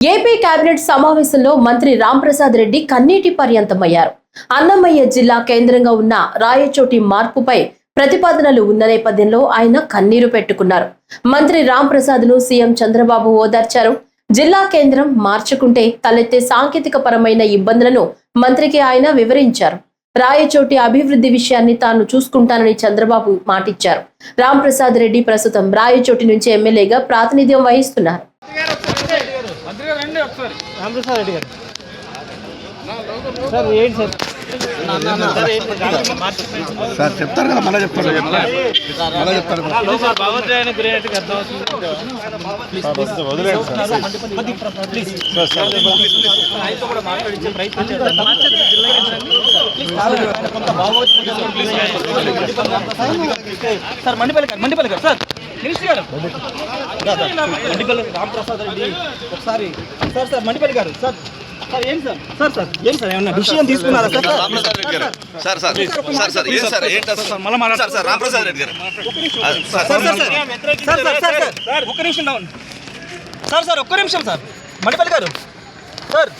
AP cabinet సమావేశంలో మంత్రి రాంప్రసాద్ రెడ్డి కన్నీటి పర్యంతమయ్యారు. అన్నమయ్య జిల్లా కేంద్రంగా ఉన్న రాయచోటి మార్పుపై ప్రతిపాదనలు ఉన్న నేపథ్యంలో ఆయన కన్నీరు పెట్టుకున్నారు. మంత్రి రాంప్రసాద్ ను సీఎం చంద్రబాబు ఓదార్చారు. జిల్లా కేంద్రం మార్చుకుంటే తలెత్తే సాంకేతిక పరమైన ఇబ్బందులను మంత్రికి ఆయన వివరించారు. రాయచోటి అభివృద్ధి విషయాన్ని తాను చూసుకుంటానని చంద్రబాబు మాటిచ్చారు. రాంప్రసాద్ రెడ్డి ప్రస్తుతం రాయచోటి నుంచి ఎమ్మెల్యేగా ప్రాతినిధ్యం వహిస్తున్నారు. రాంప్రసాద్ రెడ్డి గారు సార్ ఏంటి సార్ చెప్తారు కదా మళ్ళీ చెప్తారు సార్ మండిపల్లి గారు సార్ మినిస్టర్ గారు మండిపల్లి రాంప్రసాద్ రెడ్డి ఒకసారి సార్ సార్ మండిపల్లి గారు సార్ సార్ ఏంటి సార్ సార్ సార్ ఏంటి సార్ ఏమన్నా డిసిషన్ తీసుకున్నారా సార్ రాంప్రసాద్ రెడ్డి గారు సార్ సార్ సార్ సార్ ఏం సార్ ఏంటి సార్ మళ్ళీ మాట్లాడారు సార్ రాంప్రసాద్ రెడ్డి గారు sir sir sir sir sir ఒక్క నిమిషం డౌన్ సార్ సార్ ఒక్క నిమిషం సార్ మండిపల్లి గారు సార్